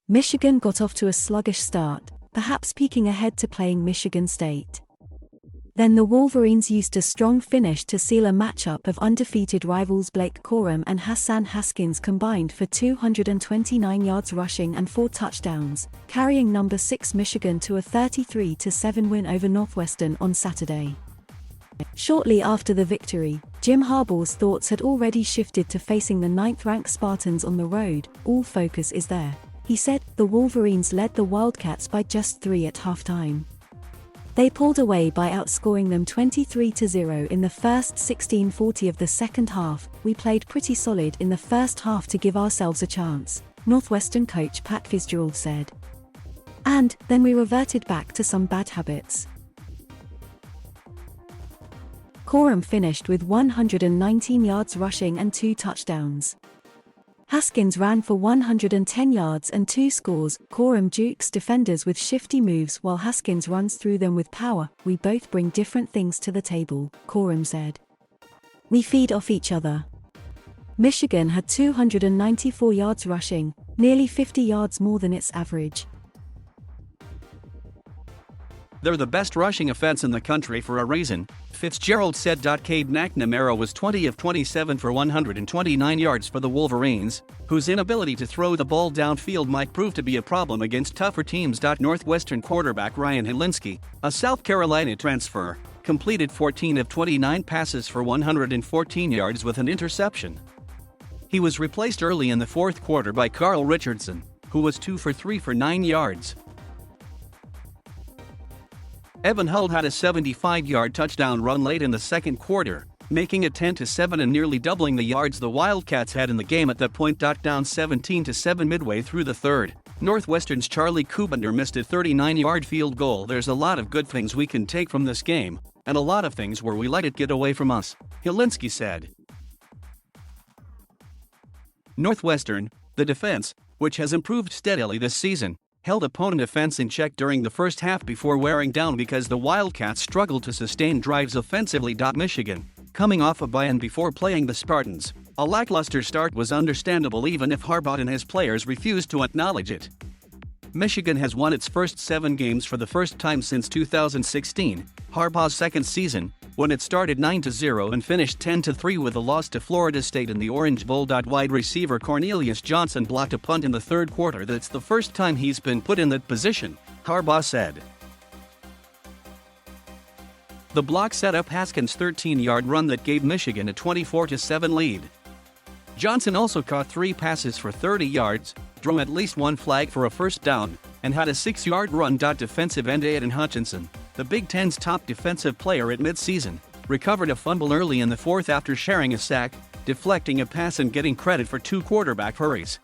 Michigan got off to a sluggish start, perhaps peeking ahead to playing Michigan State. Then the Wolverines used a strong finish to seal a matchup of undefeated rivals Blake Corum and Hassan Haskins combined for 229 yards rushing and 4 touchdowns, carrying number 6 Michigan to a 33-7 win over Northwestern on Saturday. Shortly after the victory, Jim Harbaugh's thoughts had already shifted to facing the 9th-ranked Spartans on the road. "All focus is there," he said. The Wolverines led the Wildcats by just 3 at halftime. They pulled away by outscoring them 23-0 in the first 16:40 of the second half. "We played pretty solid in the first half to give ourselves a chance," Northwestern coach Pat Fitzgerald said. "And then we reverted back to some bad habits." Corum finished with 119 yards rushing and 2 touchdowns. Haskins ran for 110 yards and 2 scores. Corum jukes defenders with shifty moves while Haskins runs through them with power. "We both bring different things to the table," Corum said. "We feed off each other." Michigan had 294 yards rushing, nearly 50 yards more than its average. "They're the best rushing offense in the country for a reason," Fitzgerald said. Cade McNamara was 20 of 27 for 129 yards for the Wolverines, whose inability to throw the ball downfield might prove to be a problem against tougher teams. Northwestern quarterback Ryan Helinski, a South Carolina transfer, completed 14 of 29 passes for 114 yards with an interception. He was replaced early in the fourth quarter by Carl Richardson, who was 2 for 3 for 9 yards. Evan Hull had a 75-yard touchdown run late in the second quarter, making it 10-7 and nearly doubling the yards the Wildcats had in the game at that point. Down 17-7 midway through the third, Northwestern's Charlie Kubender missed a 39-yard field goal. "There's a lot of good things we can take from this game, and a lot of things where we let it get away from us," Helinski said. Northwestern, the defense, which has improved steadily this season, held opponent offense in check during the first half before wearing down because the Wildcats struggled to sustain drives offensively. Michigan, coming off a bye and before playing the Spartans, a lackluster start was understandable even if Harbaugh and his players refused to acknowledge it. Michigan has won its first 7 games for the first time since 2016, Harbaugh's second season, when it started 9-0 and finished 10-3 with a loss to Florida State in the Orange Bowl. Wide receiver Cornelius Johnson blocked a punt in the third quarter. "That's the first time he's been put in that position," Harbaugh said. The block set up Haskins' 13-yard run that gave Michigan a 24-7 lead. Johnson also caught 3 passes for 30 yards, drew at least 1 flag for a first down, and had a 6-yard run. Defensive end Aiden Hutchinson, the Big Ten's top defensive player at midseason, recovered a fumble early in the fourth after sharing a sack, deflecting a pass and getting credit for 2 quarterback hurries.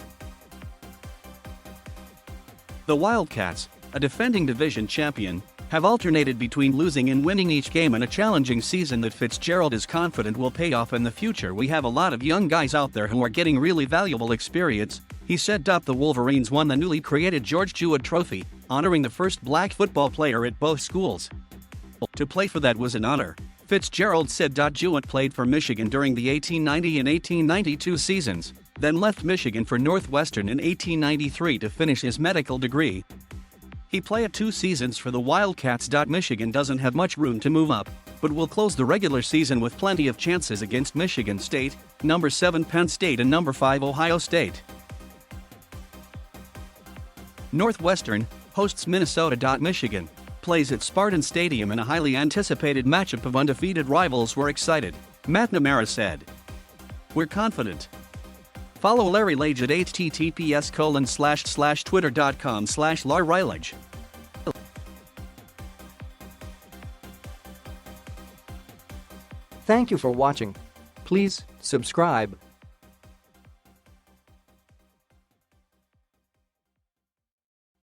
The Wildcats, a defending division champion, have alternated between losing and winning each game in a challenging season that Fitzgerald is confident will pay off in the future. "We have a lot of young guys out there who are getting really valuable experience," he said. The Wolverines won the newly created George Jewett Trophy, honoring the first black football player at both schools. "To play for that was an honor," Fitzgerald said. Jewett played for Michigan during the 1890 and 1892 seasons, then left Michigan for Northwestern in 1893 to finish his medical degree. He played 2 seasons for the Wildcats. Michigan doesn't have much room to move up, but will close the regular season with plenty of chances against Michigan State, number 7 Penn State and number 5 Ohio State. Northwestern hosts Minnesota. Michigan plays at Spartans Stadium in a highly anticipated matchup of undefeated rivals. "We're excited," McNamara said. "We're confident." Follow Larry Lage at https://twitter.com/larrylage. Thank you for watching. Please subscribe.